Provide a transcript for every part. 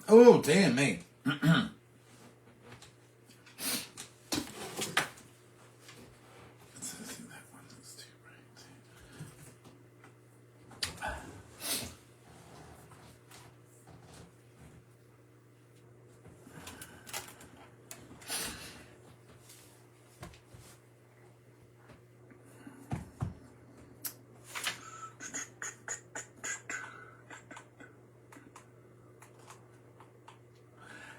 Oh, dear me.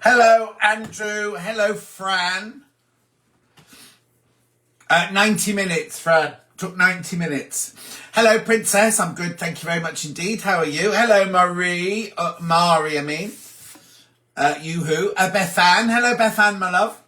Hello, Andrew. Hello, Fran. 90 minutes, Fran. Took 90 minutes. Hello, Princess. I'm good. Thank you very much indeed. How are you? Hello, Marie. Mari, I mean. You who? Bethan. Hello, Bethan, my love.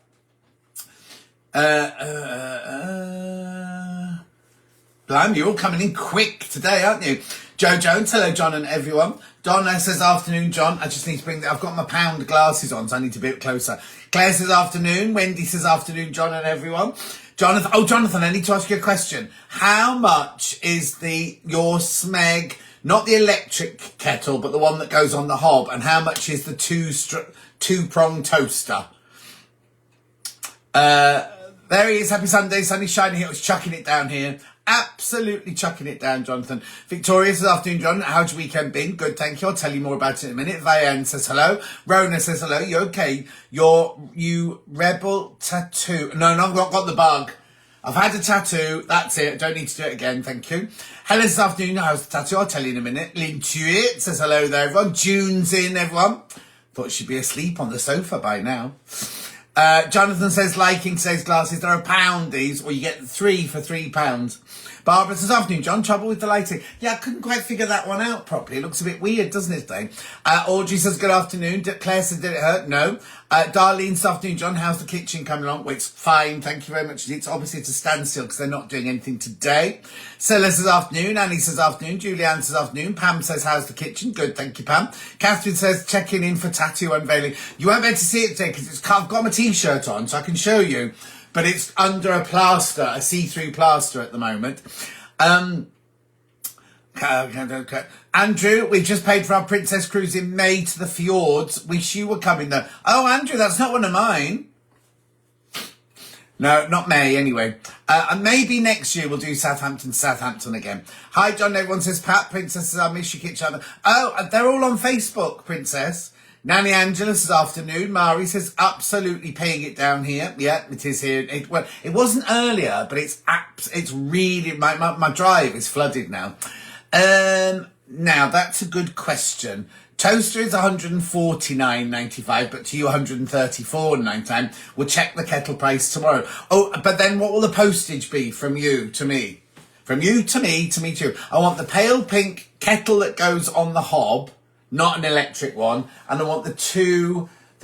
Blimey, you're all coming in quick today, aren't you? Joe Jones. Hello, John and everyone. Donna says, afternoon, John. I just need to bring... I've got my pound glasses on, so I need to be a bit closer. Claire says, afternoon. Wendy says, afternoon, John and everyone. Jonathan... Oh, Jonathan, I need to ask you a question. How much is your Smeg, not the electric kettle, but the one that goes on the hob, and how much is the two-prong toaster? There he is. Happy Sunday. Sunny shining. It was chucking it down here. Absolutely chucking it down, Jonathan. Victoria says, afternoon, John. How's your weekend been? Good, thank you. I'll tell you more about it in a minute. Vianne says hello. Rona says hello. You okay? You rebel tattoo. No, I've not got the bug. I've had a tattoo. That's it. Don't need to do it again. Thank you. Helen this afternoon. How's the tattoo? I'll tell you in a minute. Lintuit says hello there, everyone. June's in, everyone. Thought she'd be asleep on the sofa by now. Jonathan says, liking today's glasses. There are poundies, or you get 3 for £3. Barbara says, afternoon, John. Trouble with the lighting. Yeah, I couldn't quite figure that one out properly. It looks a bit weird, doesn't it, today? Audrey says, good afternoon. Claire says, did it hurt? No. Darlene, this afternoon, John. How's the kitchen coming along? Well, it's fine. Thank you very much. It's obviously at a standstill because they're not doing anything today. Stella says, afternoon. Annie says, afternoon. Julianne says, afternoon. Pam says, how's the kitchen? Good, thank you, Pam. Catherine says, checking in for tattoo unveiling. You won't be able to see it today because I've got my T-shirt on, so I can show you. But it's under a plaster, a see-through plaster at the moment. Andrew, we've just paid for our Princess Cruise in May to the fjords. Wish you were coming though. Oh, Andrew, that's not one of mine. No, not May anyway. And maybe next year we'll do Southampton again. Hi, John. Everyone says, Pat, Princess says, I miss you, kitchen. Oh, they're all on Facebook, Princess. Nanny Angela says, afternoon. Mari says, absolutely paying it down here. Yeah, it is here. It wasn't earlier, but it's really, my drive is flooded now. Now, that's a good question. Toaster is $149.95, but to you $134.99. We'll check the kettle price tomorrow. Oh, but then what will the postage be from you to me? From you to me to me to you. I want the pale pink kettle that goes on the hob, not an electric one, and I want the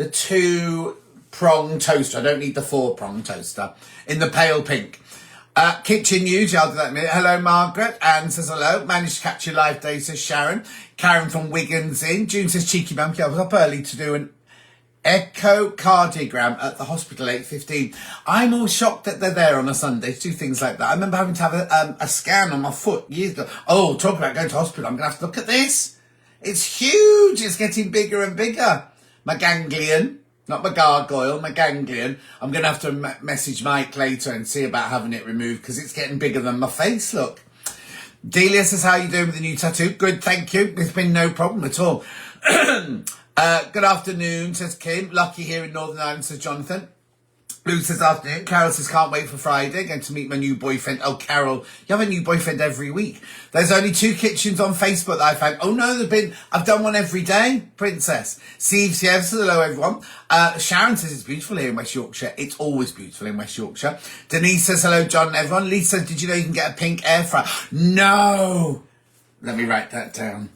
two-prong toaster. I don't need the 4-prong toaster in the pale pink. Kitchen news, I'll do that in a minute. Hello, Margaret. Anne says hello. Managed to catch you live day, says Sharon. Karen from Wigan's in. June says, cheeky bum. I was up early to do an echocardiogram at the hospital, 8:15. I'm all shocked that they're there on a Sunday to do things like that. I remember having to have a scan on my foot years ago. Oh, talk about going to hospital. I'm going to have to look at this. It's huge. It's getting bigger and bigger. My ganglion. Not my gargoyle, my ganglion. I'm going to have to message Mike later and see about having it removed because it's getting bigger than my face, look. Delia says, how are you doing with the new tattoo? Good, thank you. There's been no problem at all. Good afternoon, says Kim. Lucky here in Northern Ireland, says Jonathan. Lou says afternoon. Carol says, can't wait for Friday. Going to meet my new boyfriend. Oh, Carol, you have a new boyfriend every week. There's only 2 kitchens on Facebook that I found. Oh, no, I've done one every day, Princess. Steve says, hello, everyone. Sharon says, it's beautiful here in West Yorkshire. It's always beautiful in West Yorkshire. Denise says, hello, John and everyone. Lisa, did you know you can get a pink air fryer? No. Let me write that down.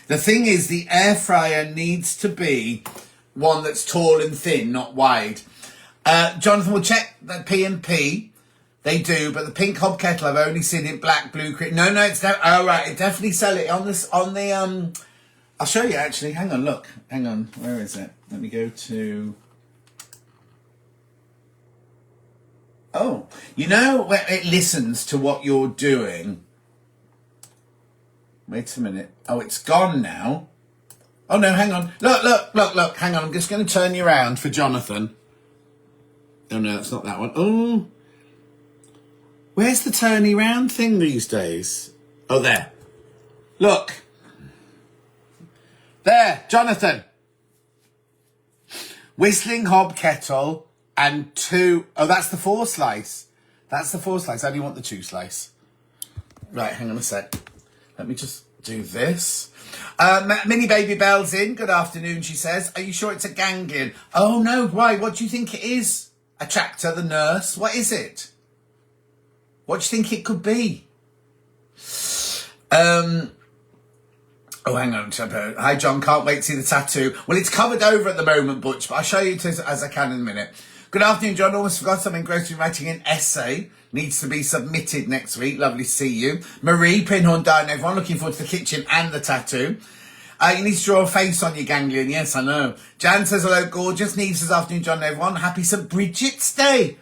The thing is, the air fryer needs to be one that's tall and thin, not wide. Jonathan will check the P&P. They do, but the pink hob kettle, I've only seen it black, blue, no, it's no. Oh, right, it definitely sell it on the, I'll show you actually. Hang on, look. Hang on. Where is it? Let me go to... Oh, you know where it listens to what you're doing. Wait a minute. Oh, it's gone now. Oh no, hang on. Look. Hang on. I'm just going to turn you around for Jonathan. Oh no, that's not that one. Oh, where's the turny round thing these days? Oh, there. Look. There, Jonathan. Whistling hob kettle and 2. Oh, that's the 4 slice. That's the 4 slice. How do you want the 2 slice? Right, hang on a sec. Let me just do this. Mini Baby Bell's in. Good afternoon, she says. Are you sure it's a ganglion? Oh, no. Why? What do you think it is? A tractor, the nurse? What is it? What do you think it could be? Oh, hang on. Hi, John. Can't wait to see the tattoo. Well, it's covered over at the moment, Butch, but I'll show you it as I can in a minute. Good afternoon, John. Almost forgot I'm engrossed in writing an essay. Needs to be submitted next week. Lovely to see you. Marie, Pinhorn, Diane, everyone. Looking forward to the kitchen and the tattoo. You need to draw a face on your ganglion. Yes, I know. Jan says, hello, gorgeous. Neve says, afternoon, John, everyone. Happy St. Bridget's Day.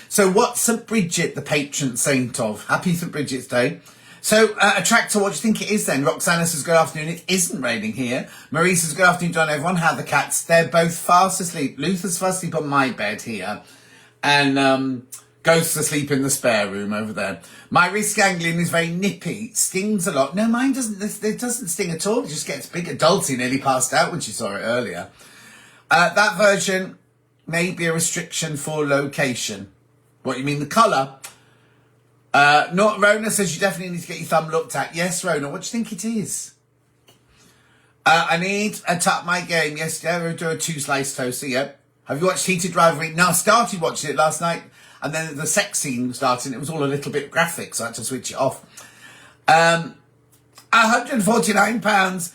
So what's St. Bridget, the patron saint of? Happy St. Bridget's Day. So, a tractor, what do you think it is then? Roxana says, good afternoon. It isn't raining here. Marie says, good afternoon, John, everyone. How are the cats? They're both fast asleep. Luther's fast asleep on my bed here. And, Ghost's asleep in the spare room over there. My wrist ganglion is very nippy. It stings a lot. No, mine doesn't. It doesn't sting at all. It just gets bigger. Dulcie nearly passed out when she saw it earlier. That version may be a restriction for location. What, you mean the colour? Not Rona says you definitely need to get your thumb looked at. Yes, Rona, what do you think it is? I need to tap my game. Yes, yeah, we'll do a 2-slice toaster, yep. Have you watched Heated Rivalry? No, I started watching it last night, and then the sex scene started, and it was all a little bit graphic, so I had to switch it off. £149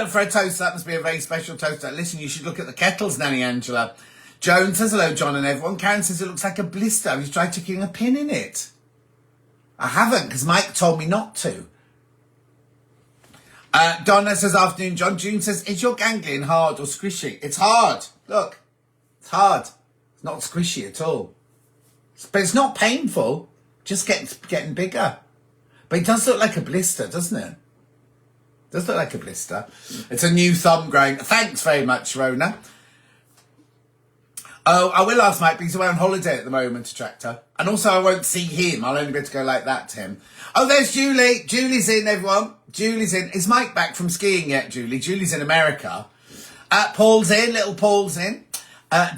for a toaster. That must be a very special toaster. Listen, you should look at the kettles, Nanny Angela. Joan says, hello, John and everyone. Karen says it looks like a blister. Have you tried sticking a pin in it? I haven't, because Mike told me not to. Donna says, afternoon, John. June says, is your ganglion hard or squishy? It's hard. Look, it's hard. It's not squishy at all. But it's not painful. Just getting bigger. But it does look like a blister, doesn't it? It does look like a blister. It's a new thumb growing. Thanks very much, Rona. Oh, I will ask Mike because we're on holiday at the moment, Tractor. And also I won't see him. I'll only be able to go like that to him. Oh, there's Julie. Julie's in, everyone. Julie's in. Is Mike back from skiing yet, Julie? Julie's in America. Paul's in. Little Paul's in.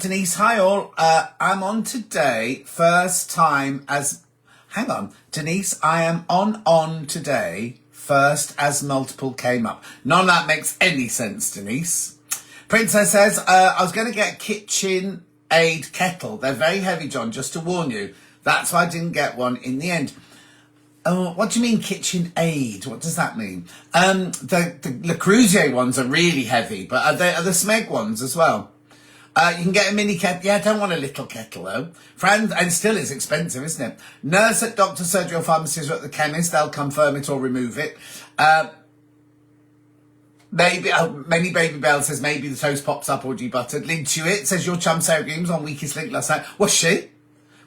Denise, hi all. I'm on today. First time as... Hang on. Denise, I am on today. First as multiple came up. None of that makes any sense, Denise. Princess says, I was going to get a kitchen aid kettle. They're very heavy, John, just to warn you. That's why I didn't get one in the end. Oh, what do you mean kitchen aid? What does that mean? The Le Creuset ones are really heavy, but are the Smeg ones as well? You can get a mini kettle. Yeah, I don't want a little kettle though. Fran, and still is expensive, isn't it? Nurse at Doctor Surgery or Pharmacist or at the chemist. They'll confirm it or remove it. Maybe, Many Baby Bell says maybe the toast pops up or debuttered. Lynn Tuitt says your chum Sarah Green was on Weakest Link last night. Was she?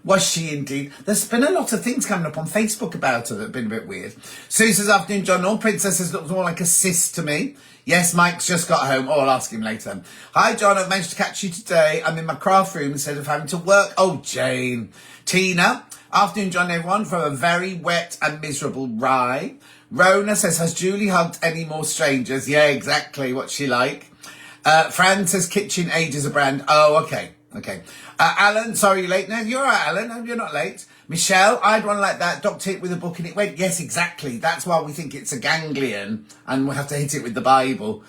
Was she indeed? There's been a lot of things coming up on Facebook about her that have been a bit weird. Sue says, afternoon, John. All princesses look more like a sis to me. Yes, Mike's just got home. Oh, I'll ask him later. Hi, John. I've managed to catch you today. I'm in my craft room instead of having to work. Oh, Jane. Tina. Afternoon, John, everyone. From a very wet and miserable Rye. Rona says, has Julie hugged any more strangers? Yeah, exactly. What's she like? Fran says, Kitchen Aid is a brand. Oh, okay. Okay. Alan, sorry you're late. No, you're all right, Alan. No, you're not late. Michelle, I had one like that. Docked it with a book and it went. Yes, exactly. That's why we think it's a ganglion and we'll have to hit it with the Bible.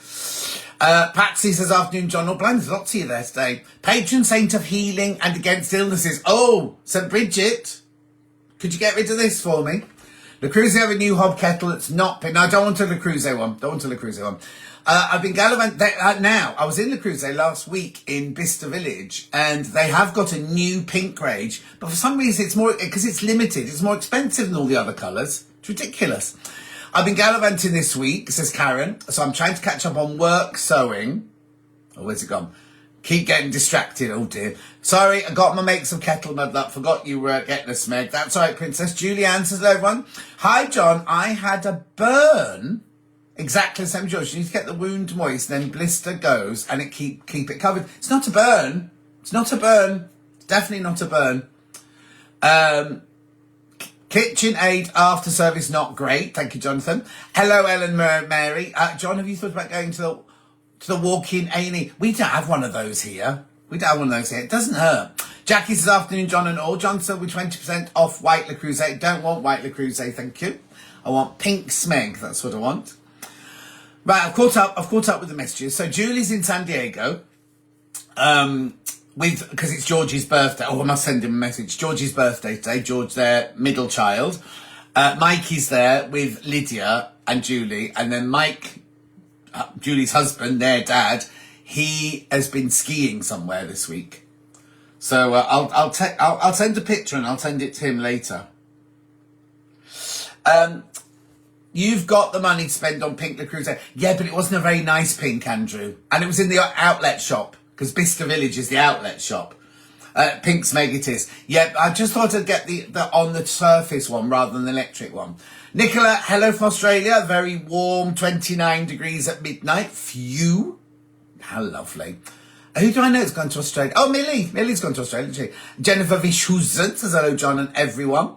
Patsy says, afternoon, John. Oh, blimey, there's lots of you there today. Patron saint of healing and against illnesses. Oh, St. Bridget. Could you get rid of this for me? Le Creuset have a new hob kettle. It's not... No, I don't want a Le Creuset one. Don't want a Le Creuset one. I've been gallivanting... now, I was in Le Creuset last week in Bicester Village, and they have got a new pink range, but for some reason it's more... Because it's limited, it's more expensive than all the other colours. It's ridiculous. I've been gallivanting this week, says Karen, so I'm trying to catch up on work sewing. Oh, where's it gone? Keep getting distracted. Oh dear. Sorry, I got my make some kettle mud up. Forgot you were getting a smeg. That's all right, Princess. Julianne says, hello everyone. Hi, John. I had a burn. Exactly the same as yours. You need to get the wound moist, then blister goes, and it keep it covered. It's not a burn. It's not a burn. It's definitely not a burn. Kitchen aid after service not great. Thank you, Jonathan. Hello, Ellen Mary. John, have you thought about going to the walk-in A&E? We don't have one of those here. It doesn't hurt. Jackie says, afternoon, John and all. John said with 20% off white Le Creuset. Don't want white Le Creuset, thank you. I want pink smeg. That's what I want. Right, I've caught up with the messages. So Julie's in San Diego. Because it's Georgie's birthday. Oh, I must send him a message. Georgie's birthday today. George, their middle child. Mikey's there with Lydia and Julie. And then Mike, Julie's husband, their dad, he has been skiing somewhere this week. So I'll send a picture and I'll send it to him later. You've got the money to spend on pink Le Creuset. Yeah, but it wasn't a very nice pink, Andrew. And it was in the outlet shop. Because Bicester Village is the outlet shop. Pink smeg it is. Yeah, I just thought I'd get the on the surface one rather than the electric one. Nicola, hello from Australia. Very warm, 29 degrees at midnight. Phew. How lovely. Who do I know has gone to Australia? Oh, Millie. Millie's gone to Australia, hasn't she? Jennifer Vishusen says hello, John and everyone.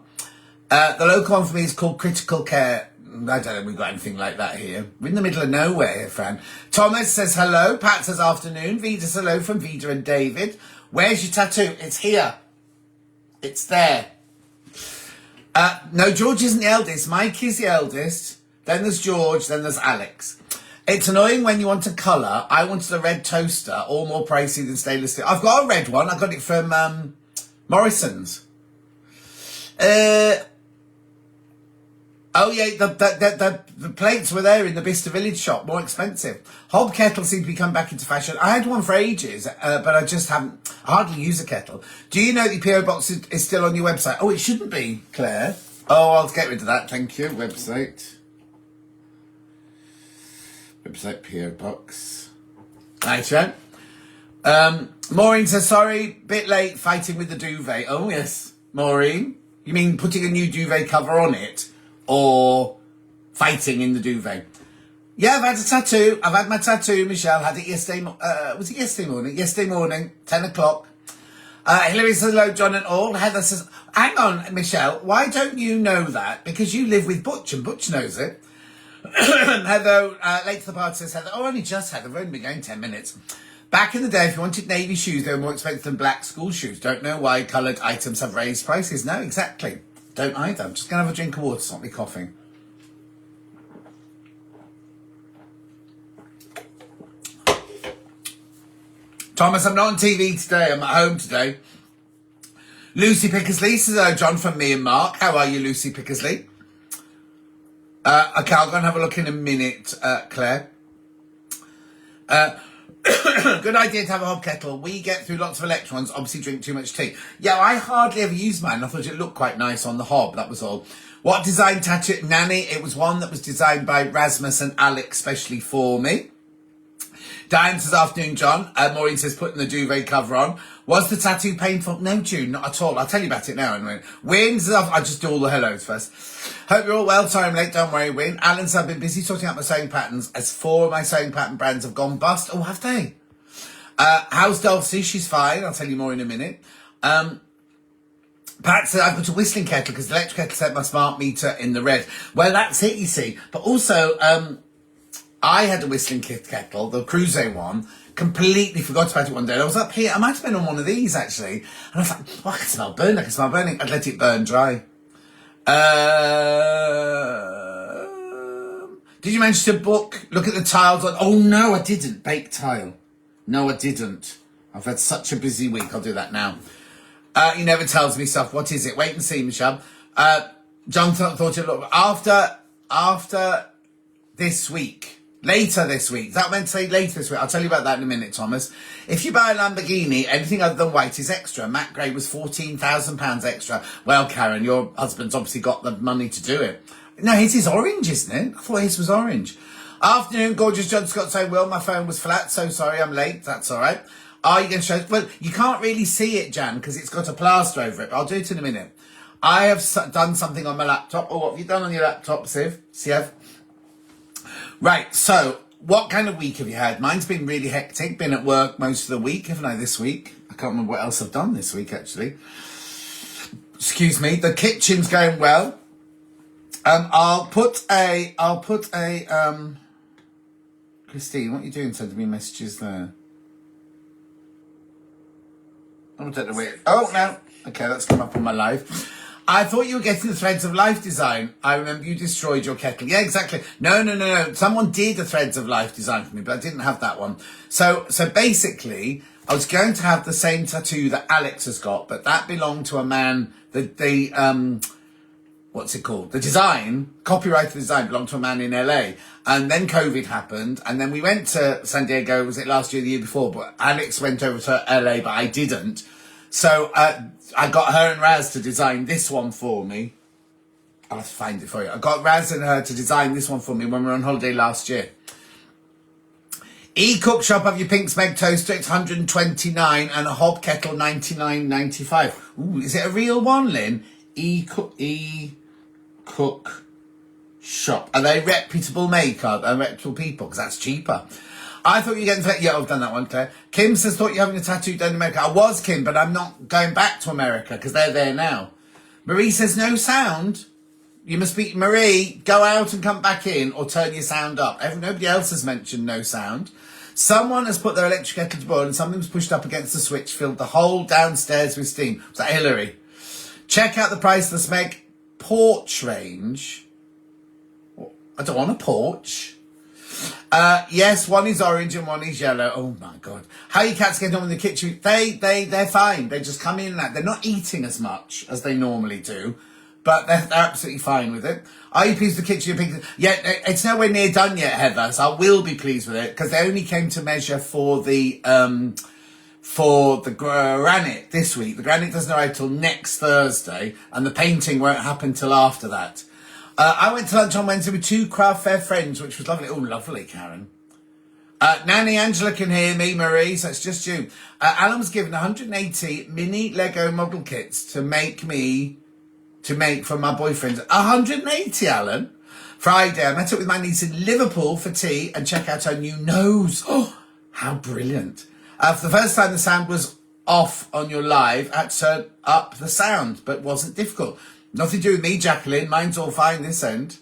The local one for me is called Critical Care. I don't know if we've got anything like that here. We're in the middle of nowhere here, Fran. Thomas says hello. Pat says afternoon. Vida says hello from Vida and David. Where's your tattoo? It's here. It's there. No, George isn't the eldest. Mike is the eldest. Then there's George. Then there's Alex. It's annoying when you want a colour. I wanted a red toaster, all more pricey than stainless steel. I've got a red one. I got it from Morrison's. Oh yeah, the plates were there in the Bicester Village shop, more expensive. Hob kettles seem to be coming back into fashion. I had one for ages, but I just haven't, I hardly use a kettle. Do you know the PO box is still on your website? Oh, it shouldn't be, Claire. Oh, I'll get rid of that, thank you. Website PO box. Right, yeah. Maureen says, sorry, bit late, fighting with the duvet. Oh yes, Maureen. You mean putting a new duvet cover on it? Or fighting in the duvet. Yeah, I've had a tattoo. I've had my tattoo, Michelle. Had it yesterday. Was it yesterday morning? Yesterday morning, 10 o'clock. Hilary says hello, John and all. Heather says, hang on, Michelle. Why don't you know that? Because you live with Butch and Butch knows it. Heather, late to the party says Heather. Oh, only just Heather. We've only been going 10 minutes. Back in the day, if you wanted navy shoes, they were more expensive than black school shoes. Don't know why coloured items have raised prices. No, exactly. Don't either. I'm just going to have a drink of water to stop me coughing. Thomas, I'm not on TV today. I'm at home today. Lucy Pickersley says, hello, John, from me and Mark. How are you, Lucy Pickersley? Okay, I'll go and have a look in a minute, Claire. Good idea to have a hob kettle. We get through lots of electric ones, obviously drink too much tea. Yeah, I hardly ever use mine. I thought it looked quite nice on the hob, that was all. What design tattoo? Nanny, it was one that was designed by Rasmus and Alex, specially for me. Diane says, afternoon, John. Maureen says, putting the duvet cover on. Was the tattoo painful? No, June, not at all. I'll tell you about it now. Anyway. Win says, I'll just do all the hellos first. Hope you're all well. Sorry I'm late. Don't worry, Win. Alan says, I've been busy sorting out my sewing patterns as 4 of my sewing pattern brands have gone bust. Oh, have they? How's Dulcie? She's fine. I'll tell you more in a minute. Pat said, I've got a whistling kettle because the electric kettle set my smart meter in the red. Well, that's it, you see. But also, I had a whistling kettle, the Creuset one, completely forgot about it one day. I was up here, I might have been on one of these actually, and I was like, oh, I can smell burning, I'd let it burn dry. Did you manage to look at the tiles on, oh no, I didn't, bake tile. No, I didn't. I've had such a busy week, I'll do that now. He never tells me stuff, what is it? Wait and see, Michelle. John thought it looked, after this week, later this week. Is that meant to say later this week? I'll tell you about that in a minute, Thomas. If you buy a Lamborghini, anything other than white is extra. Matt Gray was £14,000 extra. Well, Karen, your husband's obviously got the money to do it. No, his is orange, isn't it? I thought his was orange. Afternoon, gorgeous John Scott saying, well, my phone was flat, so sorry I'm late. That's all right. Are you going to show? Well, you can't really see it, Jan, because it's got a plaster over it. But I'll do it in a minute. I have done something on my laptop. Oh, what have you done on your laptop, Siev? Right, so what kind of week have you had? Mine's been really hectic. Been at work most of the week, haven't I, this week? I can't remember what else I've done this week, actually. Excuse me. The kitchen's going well. I'll put a, Christine, what are you doing sending me messages there? I don't know where, oh, no. Okay, that's come up on my live. I thought you were getting the Threads of Life design. I remember you destroyed your kettle. Yeah, exactly. No. Someone did a Threads of Life design for me, but I didn't have that one. So basically, I was going to have the same tattoo that Alex has got, but that belonged to a man that what's it called? The design, copyrighted design belonged to a man in LA. And then COVID happened. And then we went to San Diego, was it last year, the year before? But Alex went over to LA, but I didn't. So I got her and Raz to design this one for me. I'll have to find it for you. I got Raz and her to design this one for me when we were on holiday last year. E-Cook Shop have your pink Smeg toaster. It's 129 and a hob kettle 99.95. Ooh, is it a real one, Lynn? E-Cook Shop. Are they reputable makeup and reputable people? Because that's cheaper. I thought you were getting... Yeah, I've done that one, Claire. Kim says, thought you were having a tattoo done in America. I was, Kim, but I'm not going back to America because they're there now. Marie says, no sound. You must be... Marie, go out and come back in or turn your sound up. Nobody else has mentioned no sound. Someone has put their electric kettle to boil and something was pushed up against the switch, filled the whole downstairs with steam. Was that Hillary? Check out the price of the Smeg porch range. I don't want a porch. Yes, one is orange and one is yellow. Oh my God. How are your cats getting on in the kitchen? They're fine. They just come in and out. They're not eating as much as they normally do, but they're absolutely fine with it. Are you pleased with the kitchen? Yeah, it's nowhere near done yet, Heather, so I will be pleased with it because they only came to measure for the granite this week. The granite doesn't arrive till next Thursday and the painting won't happen till after that. I went to lunch on Wednesday with 2 craft fair friends, which was lovely. Oh, lovely, Karen. Nanny Angela can hear me, Marie, so it's just you. Alan was given 180 mini Lego model kits to make for my boyfriend. 180, Alan? Friday, I met up with my niece in Liverpool for tea and check out her new nose. Oh, how brilliant. For the first time, the sound was off on your live. I had to turn up the sound, but it wasn't difficult. Nothing to do with me, Jacqueline. Mine's all fine this end.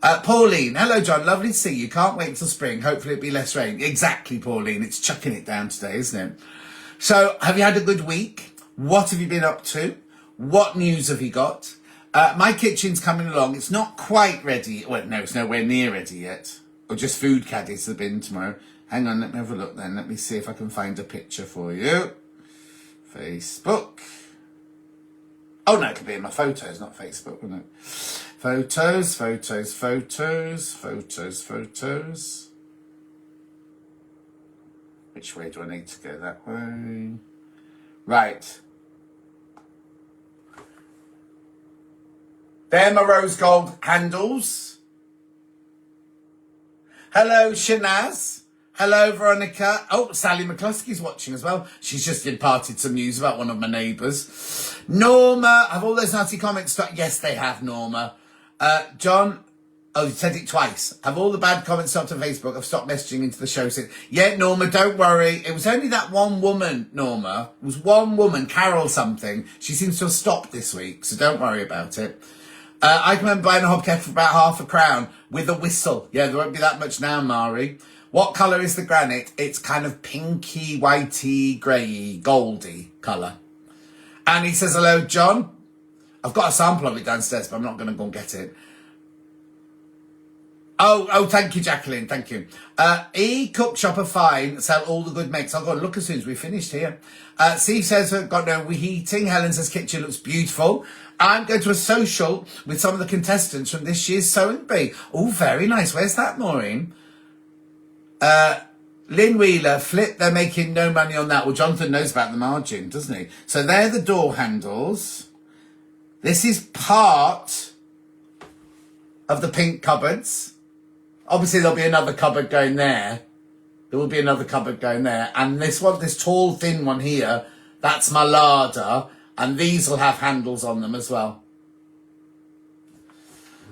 Pauline, hello, John. Lovely to see you. Can't wait till spring. Hopefully it'll be less rain. Exactly, Pauline. It's chucking it down today, isn't it? So, have you had a good week? What have you been up to? What news have you got? My kitchen's coming along. It's not quite ready. Well, no, it's nowhere near ready yet. Or just food caddies have been tomorrow. Hang on, let me have a look then. Let me see if I can find a picture for you. Facebook. Oh, no, it could be in my photos, not Facebook, wouldn't it? Photos. Which way do I need to go? That way. Right. They're my rose gold handles. Hello, Shanaz. Hello, Veronica. Oh, Sally McCluskey's watching as well. She's just imparted some news about one of my neighbours. Norma, have all those nasty comments stopped? Yes, they have, Norma. John, oh, you said it twice. Have all the bad comments stopped on Facebook? I've stopped messaging into the show. Yeah, Norma, don't worry. It was only that one woman, Norma. It was one woman, Carol something. She seems to have stopped this week, so don't worry about it. I can remember buying a hob kettle for about £1 with a whistle. Yeah, there won't be that much now, Mari. What colour is the granite? It's kind of pinky, whitey, greyy, goldy colour. And he says, hello, John. I've got a sample of it downstairs, but I'm not going to go and get it. Oh, thank you, Jacqueline. Thank you. E-Cook Shop are fine. Sell all the good makes. I'll go and look as soon as we've finished here. Steve says we've got no reheating. Helen says kitchen looks beautiful. I'm going to a social with some of the contestants from this year's Sewing Bee. Oh, very nice. Where's that, Maureen? Lynn Wheeler, Flip, they're making no money on that. Well, Jonathan knows about the margin, doesn't he? So they're the door handles. This is part of the pink cupboards. Obviously, there'll be another cupboard going there There will be another cupboard going there. And this one, this tall, thin one here, that's my larder. And these will have handles on them as well.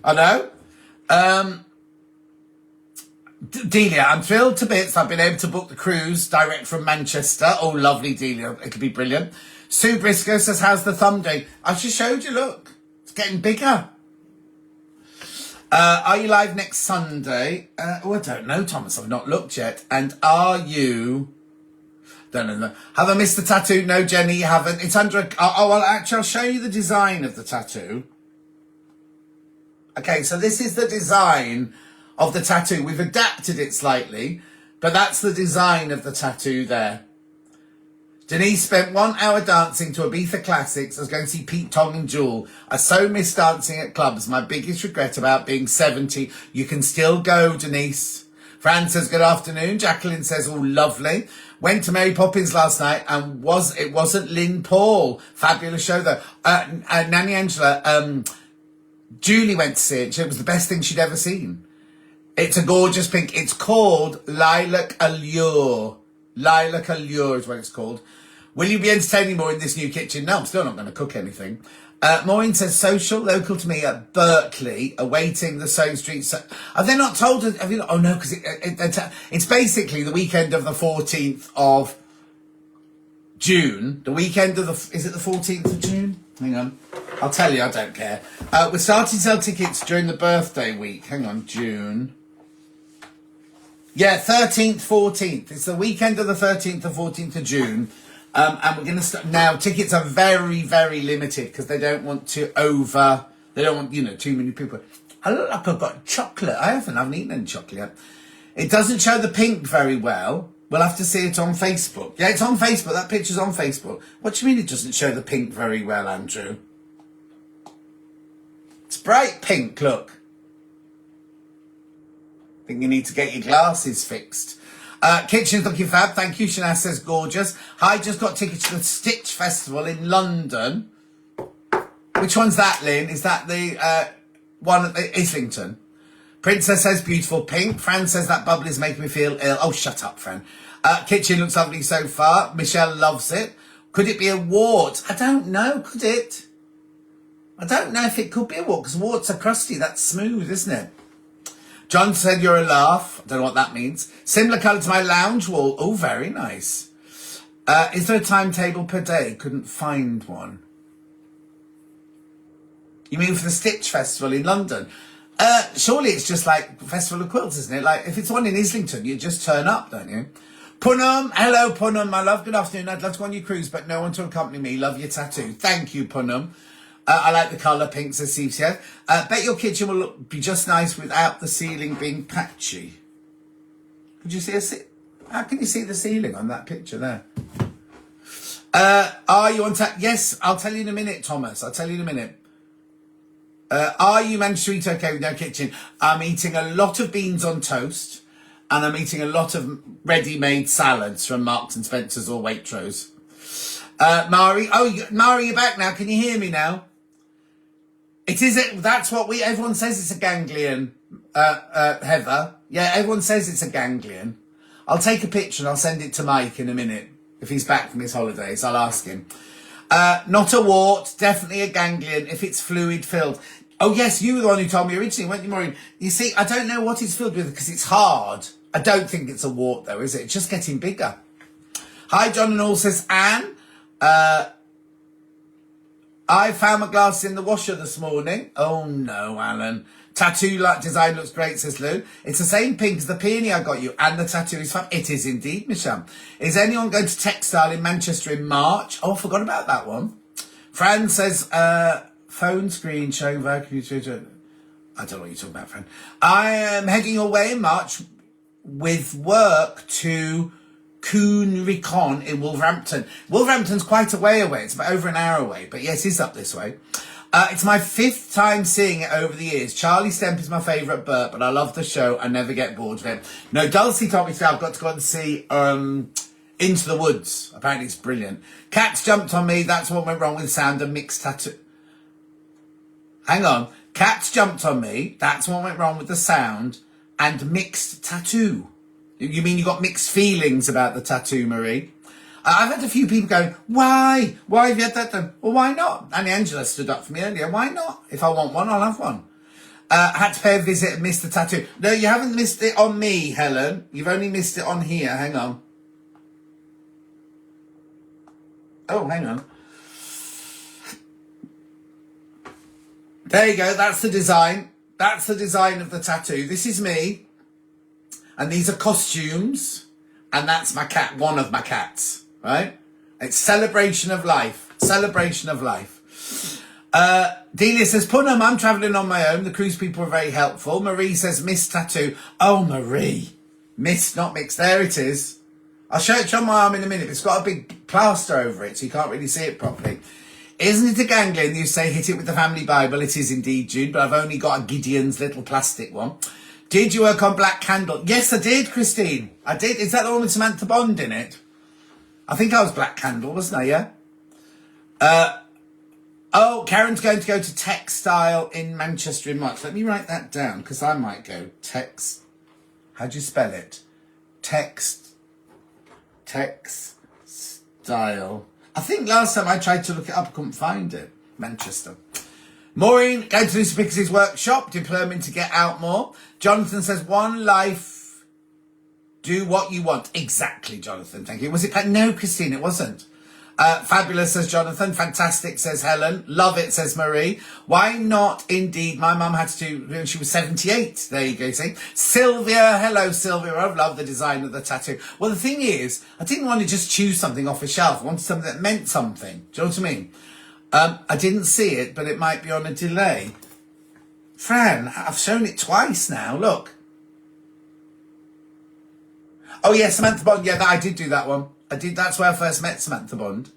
I know. Delia, I'm thrilled to bits. I've been able to book the cruise direct from Manchester. Oh, lovely, Delia. It'll be brilliant. Sue Briscoe says, how's the thumb doing? I just showed you, look. It's getting bigger. Are you live next Sunday? I don't know, Thomas. I've not looked yet. And are you... Don't know. Have I missed the tattoo? No, Jenny, you haven't. It's under... Actually, I'll show you the design of the tattoo. Okay, so this is the design of the tattoo. We've adapted it slightly, but that's the design of the tattoo there. Denise spent 1 hour dancing to Ibiza classics. I was going to see Pete Tong and Jewel. I so miss dancing at clubs. My biggest regret about being 70. You can still go, Denise. Fran says, good afternoon. Jacqueline says, oh, lovely. Went to Mary Poppins last night and it wasn't Lynn Paul. Fabulous show though. Nanny Angela, Julie went to see it. It was the best thing she'd ever seen. It's a gorgeous pink. It's called Lilac Allure. Lilac Allure is what it's called. Will you be entertaining more in this new kitchen? No, I'm still not going to cook anything. Maureen says, social, local to me at Berkeley, awaiting the Sewing Street. Have they not told us? Have you not? Oh, no, because it's basically the weekend of the 14th of June. The weekend of is it the 14th of June? Hang on. I'll tell you, I don't care. We're starting to sell tickets during the birthday week. Hang on, June. Yeah, 13th, 14th. It's the weekend of the 13th and 14th of June. And we're going to start now. Tickets are very, very limited because they don't want they don't want, too many people. I look like I've got chocolate. I haven't eaten any chocolate yet. It doesn't show the pink very well. We'll have to see it on Facebook. Yeah, it's on Facebook. That picture's on Facebook. What do you mean it doesn't show the pink very well, Andrew? It's bright pink, look. I think you need to get your glasses fixed. Kitchen's looking fab. Thank you. Shanaz says gorgeous. Hi, just got tickets to the Stitch Festival in London. Which one's that, Lynn? Is that the one at the Islington? Princess says beautiful pink. Fran says that bubble is making me feel ill. Oh, shut up, Fran. Kitchen looks lovely so far. Michelle loves it. Could it be a wart? I don't know. Could it? I don't know if it could be a wart because warts are crusty. That's smooth, isn't it? John said you're a laugh. I don't know what that means. Similar colour to my lounge wall. Oh, very nice. Is there a timetable per day? Couldn't find one. You mean for the Stitch Festival in London? Surely it's just like Festival of Quilts, isn't it? Like if it's one in Islington, you just turn up, don't you? Punam, hello Punam, my love. Good afternoon. I'd love to go on your cruise, but no one to accompany me. Love your tattoo. Thank you, Punam. I like the colour pink, says Steve. Bet your kitchen will be just nice without the ceiling being patchy. Could you see how can you see the ceiling on that picture there? Are you on Yes, I'll tell you in a minute, Thomas. I'll tell you in a minute. Are you managed to eat okay with no kitchen? I'm eating a lot of beans on toast, and I'm eating a lot of ready-made salads from Marks and Spencer's or Waitrose. Mari, Mari, you're back now. Can you hear me now? That's what everyone says it's a ganglion, Heather. Yeah, everyone says it's a ganglion. I'll take a picture and I'll send it to Mike in a minute. If he's back from his holidays, I'll ask him. Not a wart, definitely a ganglion if it's fluid filled. Oh yes, you were the one who told me originally, weren't you, Maureen? You see, I don't know what it's filled with because it's hard. I don't think it's a wart though, is it? It's just getting bigger. Hi, John and all, says Anne. I found my glasses in the washer this morning. Oh no, Alan. Tattoo design looks great, says Lou. It's the same pink as the peony I got you, and the tattoo is fab. It is indeed, Michelle. Is anyone going to Textile in Manchester in March? Oh, I forgot about that one. Fran says, phone screen show computer. I don't know what you're talking about, Fran. I am heading away in March with work to Coon-Ricon in Wolverhampton. Wolverhampton's quite a way away. It's about over an hour away, but yes, it's up this way. It's my 5th time seeing it over the years. Charlie Stemp is my favourite Bert, but I love the show. I never get bored of it. No, Dulcie told me today I've got to go and see Into the Woods. Apparently it's brilliant. Cats jumped on me. That's what went wrong with sound and mixed tattoo. Hang on. Cats jumped on me. That's what went wrong with the sound and mixed tattoo. You mean you got mixed feelings about the tattoo, Marie? I've had a few people going, why? Why have you had that done? Well, why not? Annie Angela stood up for me earlier. Why not? If I want one, I'll have one. Had to pay a visit and missed the tattoo. No, you haven't missed it on me, Helen. You've only missed it on here. Hang on. Oh, hang on. There you go. That's the design. That's the design of the tattoo. This is me. And these are costumes. And that's my cat, one of my cats, right? It's celebration of life. Celebration of life. Delia says, Punham, I'm travelling on my own. The cruise people are very helpful. Marie says, Miss Tattoo. Oh, Marie. Miss, not mixed. There it is. I'll show it on my arm in a minute. It's got a big plaster over it, so you can't really see it properly. Isn't it a ganglion? You say, hit it with the family Bible. It is indeed, June, but I've only got a Gideon's little plastic one. Did you work on Black Candle? Yes, I did, Christine. I did. Is that the one with Samantha Bond in it? I think I was Black Candle, wasn't I? Yeah. Oh, Karen's going to go to Textile in Manchester in March. Let me write that down because I might go. How do you spell it? Textile. I think last time I tried to look it up, I couldn't find it. Manchester. Maureen, going to Lucy Pickett's workshop, determined to get out more. Jonathan says, one life, do what you want. Exactly, Jonathan, thank you. Was it? No, Christine, it wasn't. Fabulous, says Jonathan. Fantastic, says Helen. Love it, says Marie. Why not? Indeed, my mum had to do when she was 78. There you go, see. Sylvia, hello, Sylvia. I love the design of the tattoo. Well, the thing is, I didn't want to just choose something off a shelf. I wanted something that meant something. Do you know what I mean? I didn't see it, but it might be on a delay. Fran, I've shown it twice now. Look. Oh, yeah, Samantha Bond. Yeah, I did do that one. I did. That's where I first met Samantha Bond.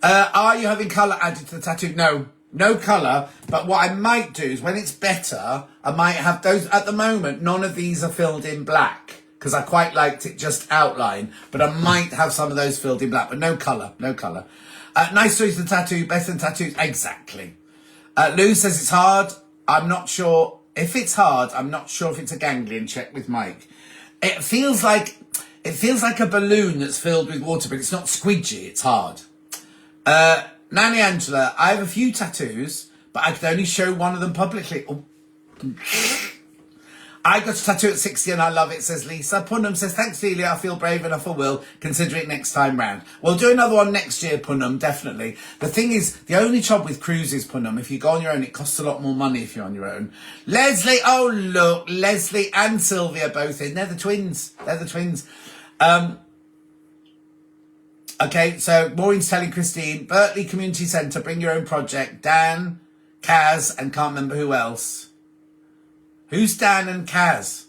Are you having colour added to the tattoo? No colour. But what I might do is when it's better, I might have those. At the moment, none of these are filled in black because I quite liked it just outline. But I might have some of those filled in black, but no colour. No colour. Nice stories to the tattoo. Better than tattoos. Exactly. Lou says it's hard. I'm not sure if it's hard. I'm not sure if it's a ganglion. Check with Mike. It feels like a balloon that's filled with water, but it's not squidgy. It's hard. Nanny Angela, I have a few tattoos, but I could only show one of them publicly. Oh. I got a tattoo at 60 and I love it, says Lisa. Punham says, thanks, Delia. I feel brave enough I will consider it next time round. We'll do another one next year, Punham, definitely. The thing is, the only trouble with cruises, Punham, if you go on your own, it costs a lot more money if you're on your own. Leslie, oh, look, Leslie and Sylvia both in. They're the twins. Okay, so Maureen's telling Christine, Berkeley Community Centre, bring your own project. Dan, Kaz, and can't remember who else. Who's Dan and Kaz?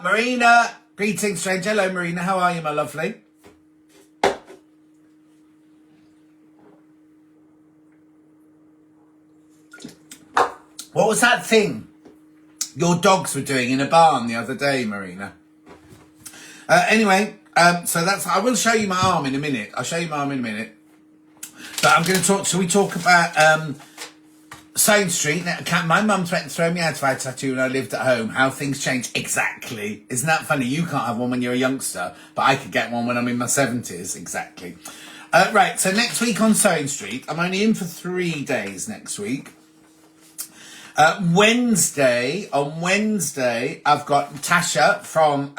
Marina, greetings, stranger. Hello, Marina. How are you, my lovely? What was that thing your dogs were doing in a barn the other day, Marina? Anyway, so that's. I will show you my arm in a minute. I'll show you my arm in a minute. But I'm going to talk. Shall we talk about Sane Street? My mum threatened to throw me out if I had a tattoo when I lived at home. How things change. Exactly. Isn't that funny? You can't have one when you're a youngster, but I could get one when I'm in my 70s. Exactly. Right, so next week on Sane Street, I'm only in for 3 days next week. On Wednesday, I've got Tasha from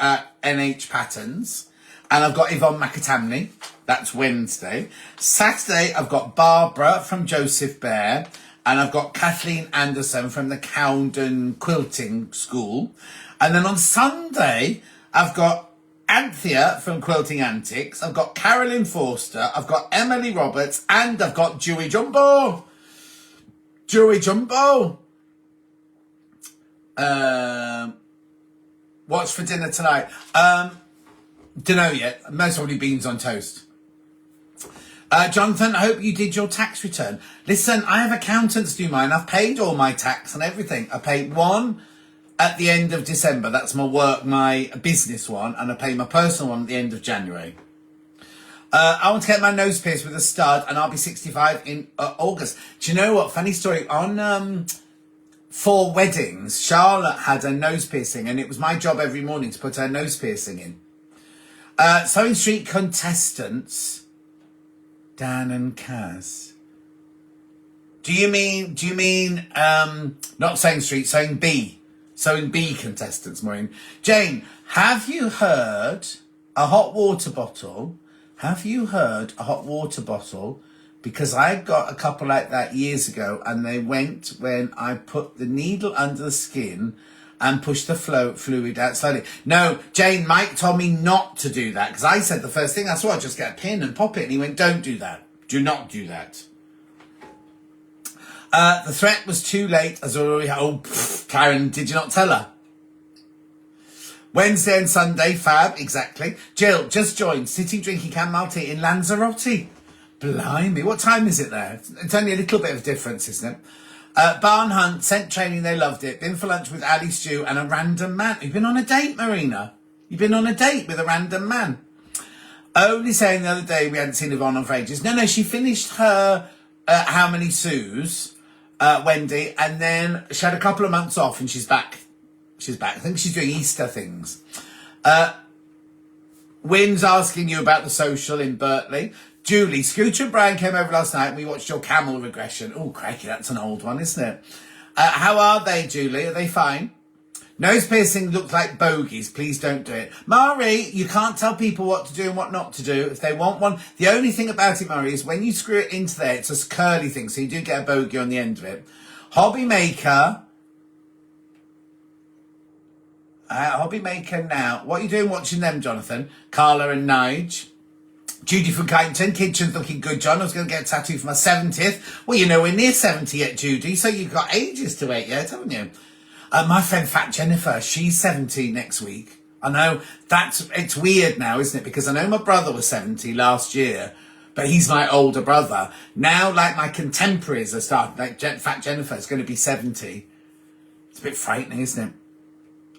NH Patterns, and I've got Yvonne McAtamney. That's Wednesday. Saturday, I've got Barbara from Joseph Bear, and I've got Kathleen Anderson from the Cowden Quilting School. And then on Sunday, I've got Anthea from Quilting Antics. I've got Carolyn Forster. I've got Emily Roberts. And I've got Dewey Jumbo. What's for dinner tonight? Don't know yet. Most probably beans on toast. Jonathan, I hope you did your tax return. Listen, I have accountants do mine. I've paid all my tax and everything. I paid one at the end of December. That's my business one. And I pay my personal one at the end of January. I want to get my nose pierced with a stud and I'll be 65 in August. Do you know what? Funny story. On 4 weddings, Charlotte had a nose piercing, and it was my job every morning to put her nose piercing in. Sewing Street contestants, Dan and Kaz. Do you mean not Sewing Street, Sewing B contestants, Maureen? Jane, have you heard a hot water bottle? Have you heard a hot water bottle? Because I got a couple like that years ago, and they went when I put the needle under the skin and push the fluid out slowly. No, Jane, Mike told me not to do that, because I said the first thing I saw, just get a pin and pop it, and he went, don't do that. Do not do that. The threat was too late, as already. Karen, did you not tell her? Wednesday and Sunday, fab, exactly. Jill, just joined, sitting drinking chamomile tea in Lanzarote. Blimey, what time is it there? It's only a little bit of difference, isn't it? Barn Hunt, Scent Training, they loved it. Been for lunch with Ali Stew and a random man. You've been on a date, Marina. You've been on a date with a random man. Only saying the other day we hadn't seen Yvonne for ages. No, she finished her How Many Sues, Wendy, and then she had a couple of months off and she's back. I think she's doing Easter things. Wynn's asking you about the social in Berkeley. Julie, Scooter and Brian came over last night and we watched your camel regression. Oh, crikey, that's an old one, isn't it? How are they, Julie? Are they fine? Nose piercing looks like bogies. Please don't do it. Murray, you can't tell people what to do and what not to do. If they want one, the only thing about it, Murray, is when you screw it into there, it's a curly thing, so you do get a bogey on the end of it. Hobby Maker now. What are you doing watching them, Jonathan? Carla and Nige. Judy from Kyneton. Kitchen's looking good, John. I was going to get a tattoo for my 70th. Well, you're nowhere near 70 yet, Judy, so you've got ages to wait yet, haven't you? My friend Fat Jennifer, she's 70 next week. I know, it's weird now, isn't it? Because I know my brother was 70 last year, but he's my older brother. Now, like, my contemporaries are starting, like Fat Jennifer is going to be 70. It's a bit frightening, isn't it?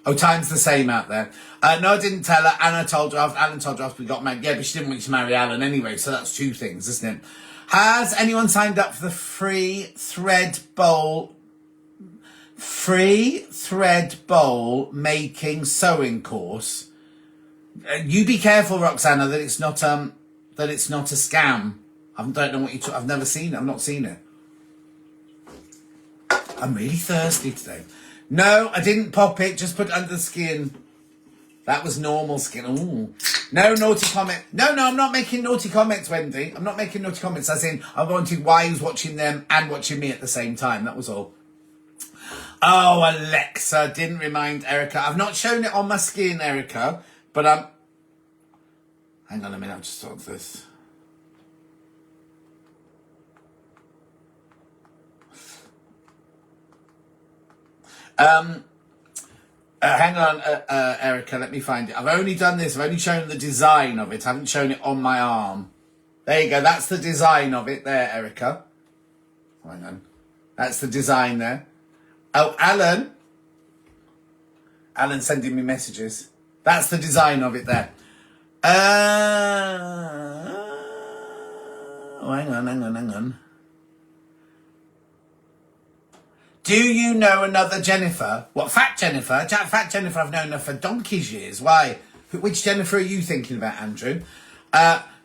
Oh, time's the same out there. No, I didn't tell her. Alan told her after we got married. Yeah, but she didn't want to marry Alan anyway, so that's 2 things, isn't it? Has anyone signed up for the free thread bowl making sewing course? You be careful, Roxana, that it's not a scam. I don't know what I've never seen it. I've not seen it. I'm really thirsty today. No, I didn't pop it. Just put it under the skin. That was normal skin. Ooh. No naughty comment. No, I'm not making naughty comments, Wendy. I'm not making naughty comments as in I wanted why he was watching them and watching me at the same time. That was all. Oh, Alexa didn't remind Erica. I've not shown it on my skin, Erica, but hang on a minute, I've just thought of this. Hang on, Erica, let me find it. I've only done this. I've only shown the design of it. I haven't shown it on my arm. There you go. That's the design of it there, Erica. Hang on. That's the design there. Oh, Alan. Alan's sending me messages. That's the design of it there. Hang on. Do you know another Jennifer? What, Fat Jennifer? Fat Jennifer, I've known her for donkey's years. Why? Which Jennifer are you thinking about, Andrew?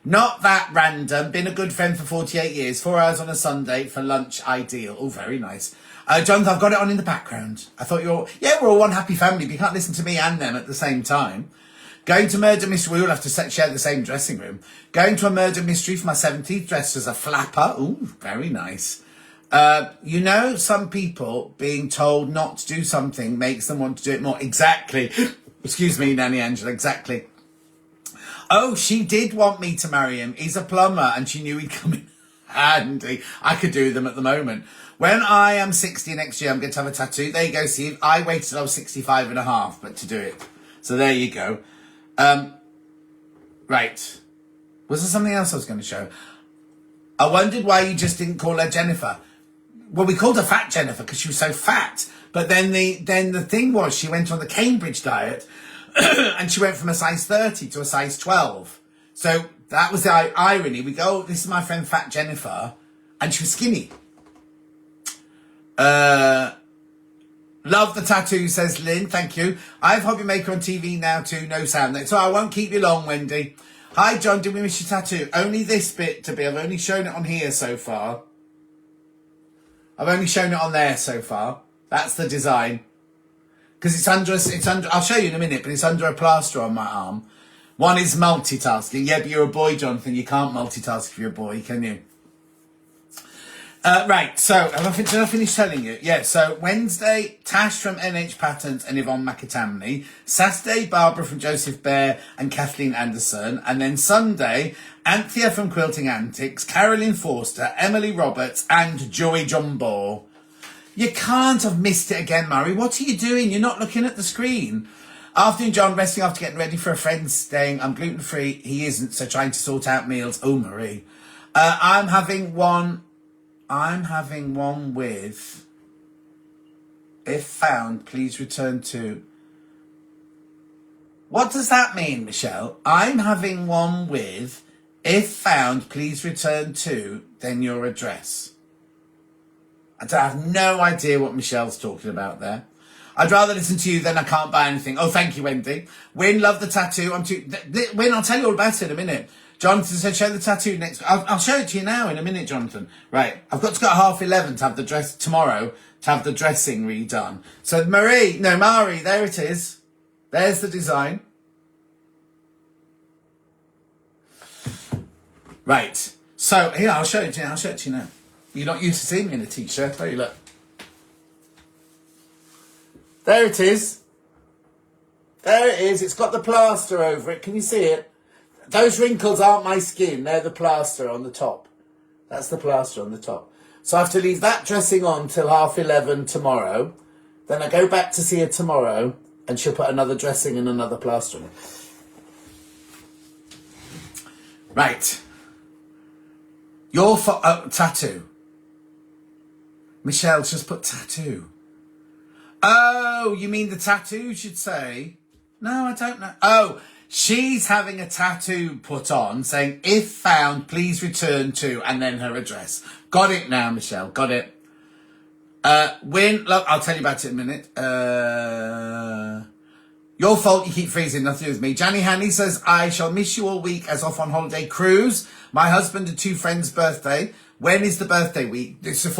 Not that random. Been a good friend for 48 years. 4 hours on a Sunday for lunch, ideal. Oh, very nice. Jonathan, I've got it on in the background. I thought we're all one happy family, but you can't listen to me and them at the same time. Going to murder mystery, we all have to share the same dressing room. Going to a murder mystery for my 70th, dressed as a flapper. Ooh, very nice. Some people being told not to do something makes them want to do it more. Exactly. Excuse me, Nanny Angela, exactly. Oh, she did want me to marry him. He's a plumber and she knew he'd come in handy. I could do them at the moment. When I am 60 next year, I'm going to have a tattoo. There you go, Steve. I waited till I was 65 and a half, but to do it. So there you go. Right. Was there something else I was going to show? I wondered why you just didn't call her Jennifer. Well, we called her Fat Jennifer because she was so fat. But then the thing was she went on the Cambridge diet and she went from a size 30 to a size 12. So that was the irony. We go, this is my friend Fat Jennifer, and she was skinny. Love the tattoo, says Lynn. Thank you. I have Hobby Maker on TV now too. No sound. So I won't keep you long, Wendy. Hi, John. Did we miss your tattoo? Only this bit to be. I've only shown it on here so far. I've only shown it on there so far. That's the design. Because it's under, I'll show you in a minute, but it's under a plaster on my arm. One is multitasking. Yeah, but you're a boy, Jonathan. You can't multitask if you're a boy, can you? Right, so did I finish telling you? Yeah, so Wednesday, Tash from NH Patterns and Yvonne McAtamney. Saturday, Barbara from Joseph Bear and Kathleen Anderson. And then Sunday, Anthea from Quilting Antics, Carolyn Forster, Emily Roberts and Joey Jumbo. You can't have missed it again, Murray. What are you doing? You're not looking at the screen. Afternoon, John, resting after getting ready for a friend staying. I'm gluten-free. He isn't, so trying to sort out meals. Oh, Marie. I'm having one with, if found, please return to. What does that mean, Michelle? I'm having one with, if found, please return to, then your address. I have no idea what Michelle's talking about there. I'd rather listen to you than I can't buy anything. Oh, thank you, Wendy. Win, love the tattoo. Win, I'll tell you all about it in a minute. Jonathan said, show the tattoo next. I'll show it to you now in a minute, Jonathan. Right, I've got to go at 11:30 to have the dress tomorrow to have the dressing redone. So Mari, there it is. There's the design. Right. So here, I'll show it to you now. You're not used to seeing me in a t-shirt, are you? Look. There it is. There it is. It's got the plaster over it. Can you see it? Those wrinkles aren't my skin. They're the plaster on the top. That's the plaster on the top. So I have to leave that dressing on till 11:30 tomorrow. Then I go back to see her tomorrow and she'll put another dressing and another plaster on it. Right. Your tattoo. Michelle just put tattoo. Oh, you mean the tattoo should say? No, I don't know. Oh, she's having a tattoo put on saying, if found, please return to, and then her address. Got it now, Michelle. Got it. Look, I'll tell you about it in a minute. Your fault, you keep freezing, nothing to do with me. Janny Hanny says, I shall miss you all week as off on holiday cruise. My husband and 2 friends' birthday. When is the birthday week? It's a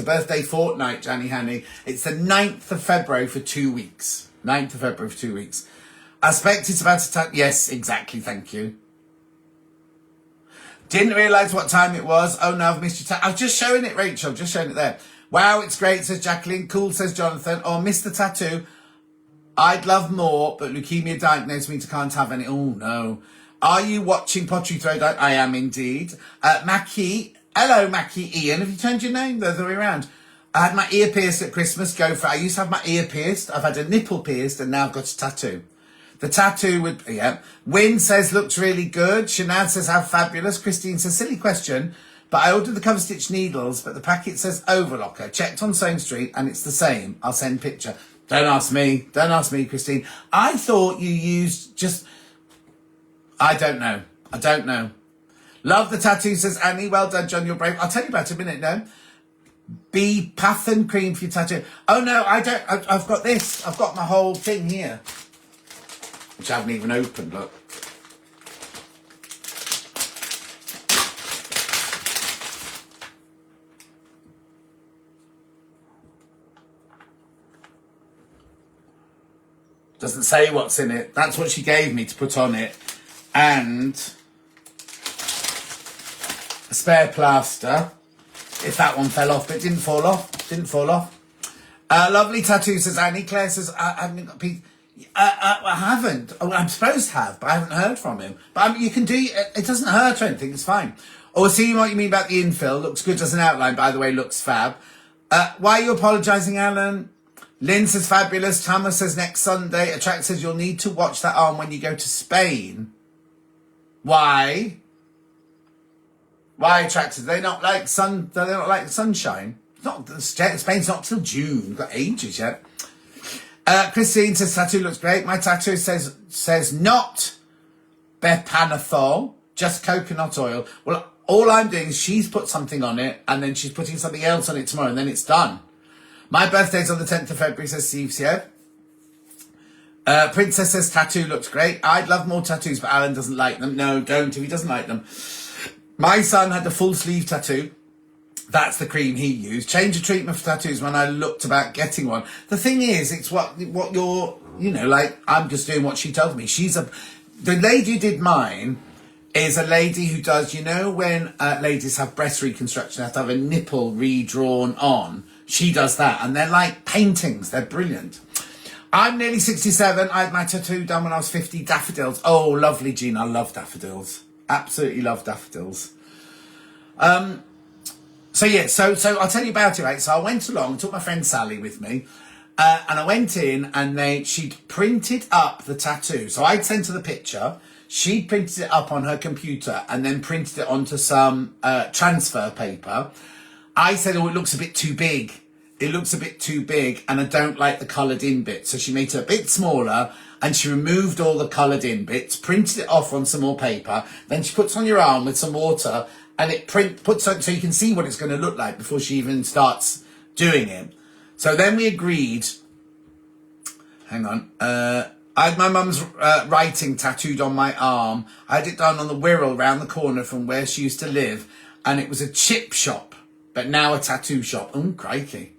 birthday fortnight, Janny Hanny. It's the 9th of February for 2 weeks. 9th of February for 2 weeks. I expect it's about to time. Yes, exactly, thank you. Didn't realise what time it was. Oh no, I've missed your time. I was just showing it, Rachel, just showing it there. Wow, it's great, says Jacqueline. Cool, says Jonathan. Oh, missed the tattoo. I'd love more, but leukemia diagnosed means I can't have any. Oh no. Are you watching Pottery Throwdown? I am indeed. Mackie. Hello, Mackie Ian. Have you turned your name the other way around? I had my ear pierced at Christmas. Go for it. I used to have my ear pierced. I've had a nipple pierced and now I've got a tattoo. The tattoo would, yeah. Wynn says, looks really good. Shanad says, how fabulous. Christine says, silly question, but I ordered the cover stitch needles, but the packet says overlocker. Checked on Sewing Street and it's the same. I'll send picture. Don't ask me, Christine. I thought you used just, I don't know. Love the tattoo, says Annie. Well done, John, you're brave. I'll tell you about it in a minute, no? Be Pathan cream for your tattoo. Oh no, I don't, I've got this. I've got my whole thing here, which I haven't even opened, look. Doesn't say what's in it. That's what she gave me to put on it. And a spare plaster, if that one fell off, but it didn't fall off. Lovely tattoo, says Annie. Claire says, I haven't got a piece. I haven't. Oh, I'm supposed to have, but I haven't heard from him. But you can do it. Doesn't hurt or anything. It's fine. Oh, see what you mean about the infill. Looks good as an outline, by the way. Looks fab. Why are you apologising, Alan? Lynn says fabulous. Thomas says next Sunday. Attract says you'll need to watch that arm when you go to Spain. Why? Why Attract? They're not like sunshine. It's not. Spain's not till June. We've got ages yet. Christine says tattoo looks great. My tattoo says not Bepanathol, just coconut oil. Well, all I'm doing is she's put something on it and then she's putting something else on it tomorrow and then it's done. My birthday's on the 10th of February, says Steve Sio. Princess says tattoo looks great. I'd love more tattoos, but Alan doesn't like them. No, don't if he doesn't like them. My son had the full sleeve tattoo. That's the cream he used. Change of treatment for tattoos when I looked about getting one. The thing is, it's what you're, like, I'm just doing what she told me. The lady who did mine is a lady who does, when ladies have breast reconstruction, they have to have a nipple redrawn on. She does that. And they're like paintings. They're brilliant. I'm nearly 67. I had my tattoo done when I was 50. Daffodils. Oh, lovely, Jean. I love daffodils. Absolutely love daffodils. So I'll tell you about it, right? So I went along, took my friend Sally with me, and I went in and she'd printed up the tattoo. So I'd sent her the picture. She printed it up on her computer and then printed it onto some transfer paper. I said, oh, it looks a bit too big. It looks a bit too big and I don't like the coloured in bit. So she made it a bit smaller and she removed all the coloured in bits, printed it off on some more paper. Then she puts on your arm with some water and it puts on so you can see what it's going to look like before she even starts doing it. So then we agreed, hang on, I had my mum's writing tattooed on my arm. I had it done on the Wirral round the corner from where she used to live. And it was a chip shop, but now a tattoo shop. Oh, crikey.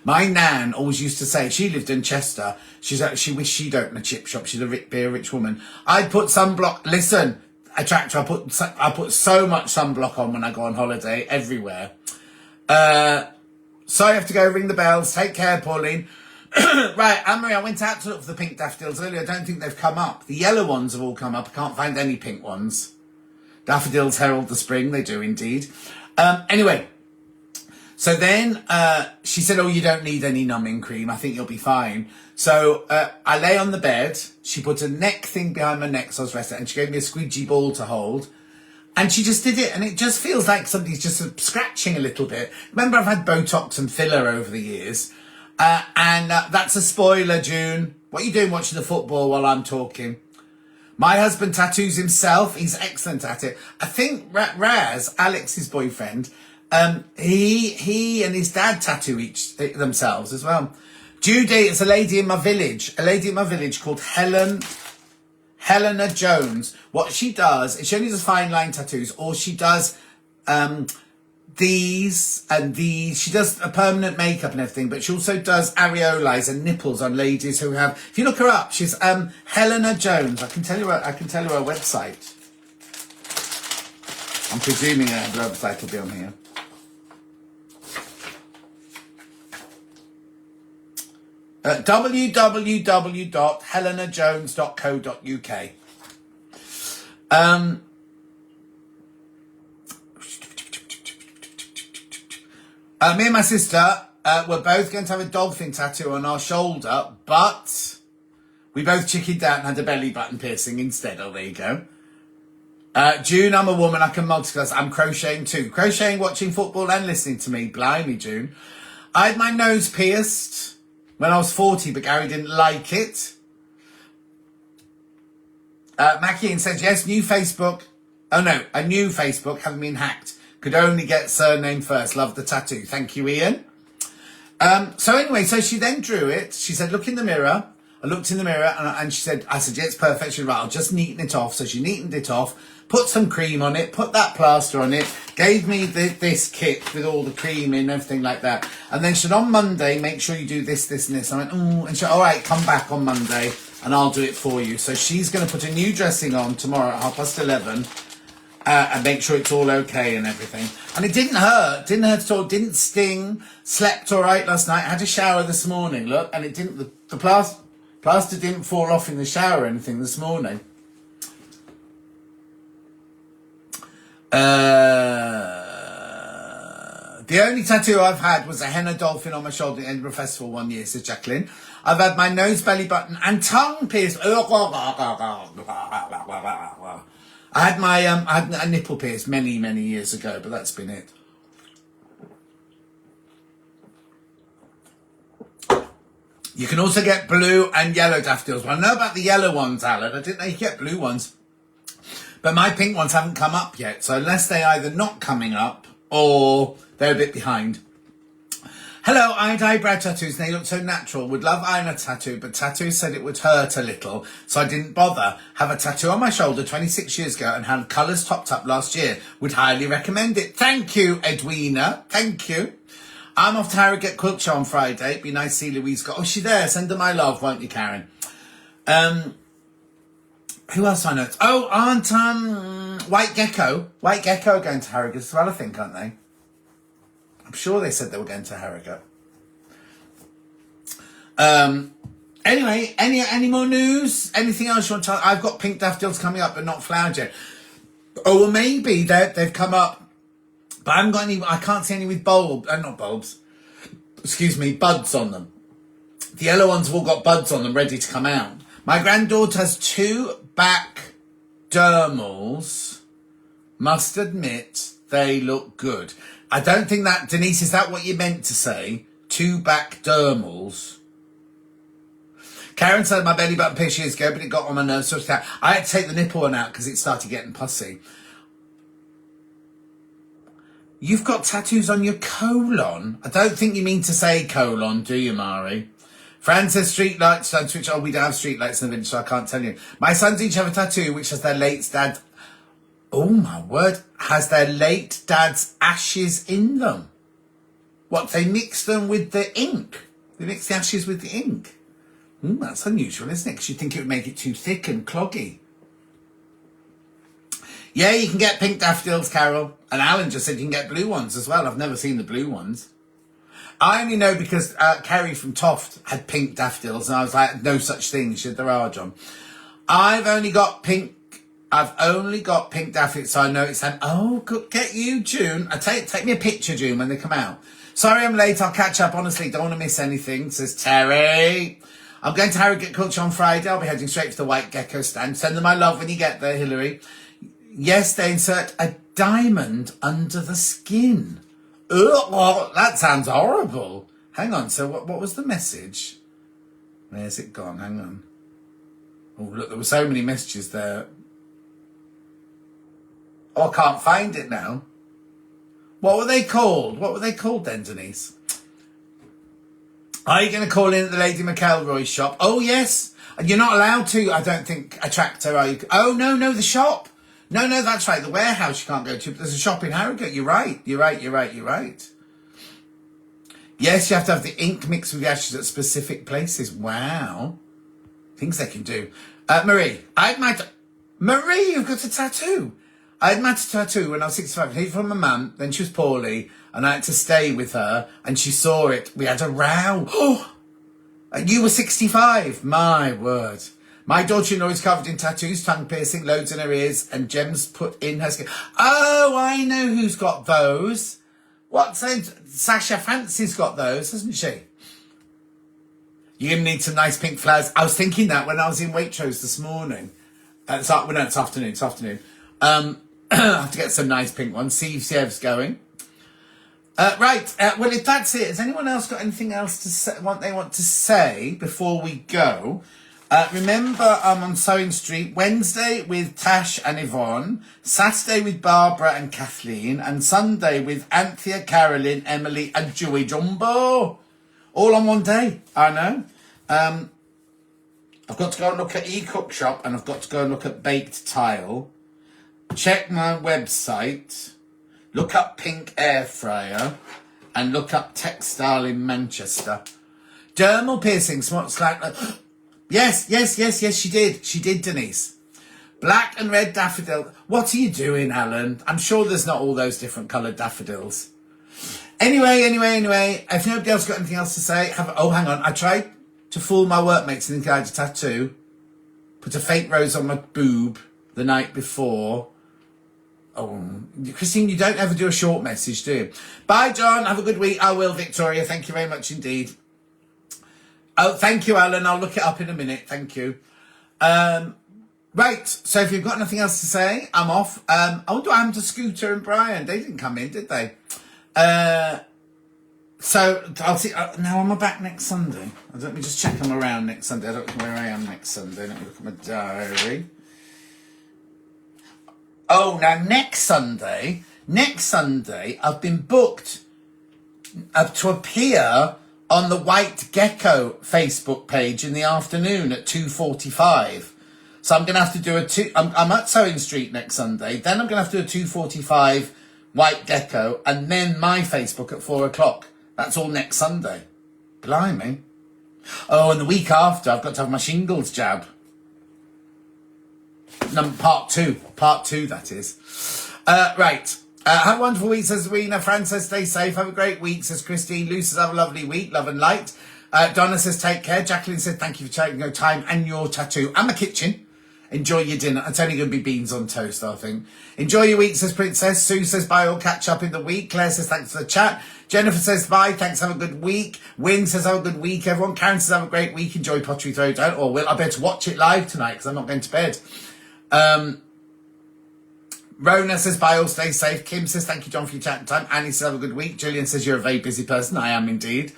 My nan always used to say, she lived in Chester, she wished she'd open a chip shop. She's a rich woman. I'd put sunblock, listen, attractor, I put so much sunblock on when I go on holiday, everywhere. So I have to go ring the bells. Take care, Pauline. Right, Anne-Marie, I went out to look for the pink daffodils earlier. I don't think they've come up. The yellow ones have all come up. I can't find any pink ones. Daffodils herald the spring. They do indeed. Anyway, so then she said, oh, you don't need any numbing cream. I think you'll be fine. So I lay on the bed. She put a neck thing behind my neck so I was resting. And she gave me a squeegee ball to hold. And she just did it. And it just feels like somebody's just scratching a little bit. Remember, I've had Botox and filler over the years. And that's a spoiler, June. What are you doing watching the football while I'm talking? My husband tattoos himself. He's excellent at it. I think Raz, Alex's boyfriend, he and his dad tattoo themselves as well. Judy is a lady in my village called Helena Jones. What she does is she only does fine line tattoos, or she does these and these. She does a permanent makeup and everything, but she also does areolas and nipples on ladies who have. If you look her up, she's Helena Jones. I can tell you her website. I'm presuming her website will be on here. www.helenajones.co.uk. Me and my sister were both going to have a dolphin tattoo on our shoulder, but we both chickened out and had a belly button piercing instead. Oh, there you go. June, I'm a woman. I can multitask. I'm crocheting too. Crocheting, watching football and listening to me. Blimey, June. I had my nose pierced when I was 40, but Gary didn't like it. Mackie says, yes, new Facebook. Oh, no, a new Facebook, having been hacked. Could only get surname first. Love the tattoo. Thank you, Ian. So anyway, so she then drew it. She said, look in the mirror. I looked in the mirror and she said, I said, yeah, it's perfect. She said, right, I'll just neaten it off. So she neatened it off, put some cream on it, put that plaster on it, gave me this kit with all the cream in and everything like that. And then she said, on Monday, make sure you do this, this and this. I went, oh, and she said, all right, come back on Monday and I'll do it for you. So she's going to put a new dressing on tomorrow at 11:30. And make sure it's all okay and everything. And it didn't hurt at all, didn't sting, slept all right last night. I had a shower this morning, look, and it didn't, the plaster didn't fall off in the shower or anything this morning. The only tattoo I've had was a henna dolphin on my shoulder at the Edinburgh Festival one year, says Jacqueline. I've had my nose, belly button and tongue pierced. I had I had a nipple pierced many years ago, but that's been it. You can also get blue and yellow daffodils. Well, I know about the yellow ones, Alan. I didn't know you could get blue ones. But my pink ones haven't come up yet. So unless they're either not coming up or they're a bit behind. Hello, I had eyebrow tattoos and they look so natural. Would love eyeliner tattoo, but tattoo said it would hurt a little, so I didn't bother. Have a tattoo on my shoulder 26 years ago and had colours topped up last year. Would highly recommend it. Thank you, Edwina. Thank you. I'm off to Harrogate Quilt Show on Friday. Be nice to see Louise. Oh, she's there. Send her my love, won't you, Karen? Who else I know? Oh, aren't White Gecko are going to Harrogate as well, I think, aren't they? I'm sure they said they were going to Harrogate. Anyway, any more news? Anything else you want to tell? I've got pink daffodils coming up, but not flowered yet. Oh, well, maybe they've come up, but I haven't got any. I can't see any with not bulbs. Excuse me, buds on them. The yellow ones have all got buds on them, ready to come out. My granddaughter has 2 back dermals. Must admit, they look good. I don't think that, Denise, is that what you meant to say? 2 back dermals. Karen said my belly button pierced years ago, but it got on my nerves. So I had to take the nipple one out because it started getting pussy. You've got tattoos on your colon. I don't think you mean to say colon, do you, Mari? Fran says street lights don't switch. Oh, we don't have street lights in the village, so I can't tell you. My sons each have a tattoo which has their late dad. Oh my word! Has their late dad's ashes in them? What? They mix them with the ink. They mix the ashes with the ink. That's unusual, isn't it? Because you'd think it would make it too thick and cloggy. Yeah, you can get pink daffodils, Carol. And Alan just said you can get blue ones as well. I've never seen the blue ones. I only know because Kerry from Toft had pink daffodils, and I was like, no such thing. Should there are, John? I've only got pink daffodils, so I know it's good. Get you, June. Take me a picture, June, when they come out. Sorry I'm late. I'll catch up. Honestly, don't want to miss anything, says Terry. I'm going to Harrogate Culture on Friday. I'll be heading straight to the White Gecko stand. Send them my love when you get there, Hilary. Yes, they insert a diamond under the skin. Ugh, that sounds horrible. Hang on, so what was the message? Where's it gone? Hang on. Oh, look, there were so many messages there. Oh, I can't find it now. What were they called? What were they called then, Denise? Are you going to call in at the Lady McElroy shop? Oh, yes. And you're not allowed to, I don't think, attract her, are you? Oh, no, the shop. No, that's right. The warehouse you can't go to, but there's a shop in Harrogate. You're right. Yes, you have to have the ink mixed with the ashes at specific places. Wow. Things they can do. Marie, Marie, you've got a tattoo. I had my tattoo when I was 65. I from my mum, then she was poorly, and I had to stay with her, and she saw it. We had a row. Oh, and you were 65. My word. My daughter-in-law is covered in tattoos, tongue piercing, loads in her ears, and gems put in her skin. Oh, I know who's got those. What's that? Sasha Fancy's got those, hasn't she? You're going to need some nice pink flowers. I was thinking that when I was in Waitrose this morning. It's afternoon. I have to get some nice pink ones. See if Ev's going. Right. Well, if that's it, has anyone else got anything else to say, they want to say before we go? Remember, I'm on Sewing Street Wednesday with Tash and Yvonne, Saturday with Barbara and Kathleen, and Sunday with Anthea, Carolyn, Emily, and Joey Jumbo. All on one day. I know. I've got to go and look at eCook Shop, and I've got to go and look at Baked Tile. Check my website. Look up Pink Air Fryer, and look up Textile in Manchester. Dermal piercings. What's like? Yes, she did. She did, Denise. Black and red daffodil. What are you doing, Alan? I'm sure there's not all those different coloured daffodils. Anyway, if nobody else got anything else to say, hang on. I tried to fool my workmates and think I had a tattoo. Put a fake rose on my boob the night before. Oh, Christine, you don't ever do a short message, do you? Bye, John. Have a good week. I will, Victoria. Thank you very much indeed. Oh, thank you, Alan. I'll look it up in a minute. Thank you. Right. So if you've got nothing else to say, I'm off. I wonder what happened to Scooter and Brian. They didn't come in, did they? So I'll see. Now, am I back next Sunday? Let me just check I'm around next Sunday. I don't know where I am next Sunday. Let me look at my diary. Oh, now next Sunday, I've been booked to appear on the White Gecko Facebook page in the afternoon at 2:45. So I'm going to have to do I'm at Sewing Street next Sunday. Then I'm going to have to do a 2:45 White Gecko and then my Facebook at 4 o'clock. That's all next Sunday. Blimey. Oh, and the week after, I've got to have my shingles jab. Part two, that is. Right. Have a wonderful week, says Rena. Fran says, stay safe. Have a great week, says Christine. Lou says, have a lovely week. Love and light. Donna says, take care. Jacqueline says, thank you for taking your time and your tattoo and the kitchen. Enjoy your dinner. It's only going to be beans on toast, I think. Enjoy your week, says Princess. Sue says, bye, all catch up in the week. Claire says, thanks for the chat. Jennifer says, bye, thanks, have a good week. Wynne says, have a good week, everyone. Karen says, have a great week. Enjoy Pottery Throwdown. Or will I better watch it live tonight because I'm not going to bed. Rona says, bye, all stay safe. Kim says, thank you, John, for your chat time. Annie says, have a good week. Julian says, you're a very busy person. I am indeed.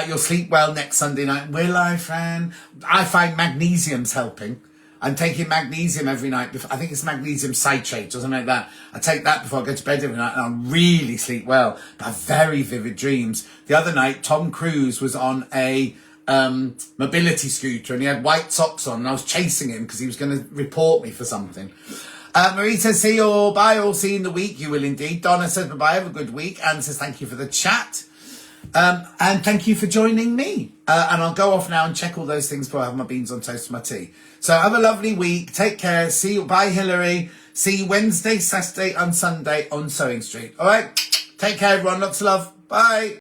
You'll sleep well next Sunday night. Will I, Fran? I find magnesium's helping. I'm taking magnesium every night. I think it's magnesium citrate or something like that. I take that before I go to bed every night and I really sleep well. But I have very vivid dreams. The other night, Tom Cruise was on a mobility scooter and he had white socks on and I was chasing him because he was going to report me for something. Marie says, see you all. Bye. All see you in the week. You will indeed. Donna says, bye-bye. Have a good week. Anne says, thank you for the chat. And thank you for joining me. And I'll go off now and check all those things before I have my beans on toast for my tea. So have a lovely week. Take care. See you. Bye, Hillary. See you Wednesday, Saturday and Sunday on Sewing Street. All right. Take care, everyone. Lots of love. Bye.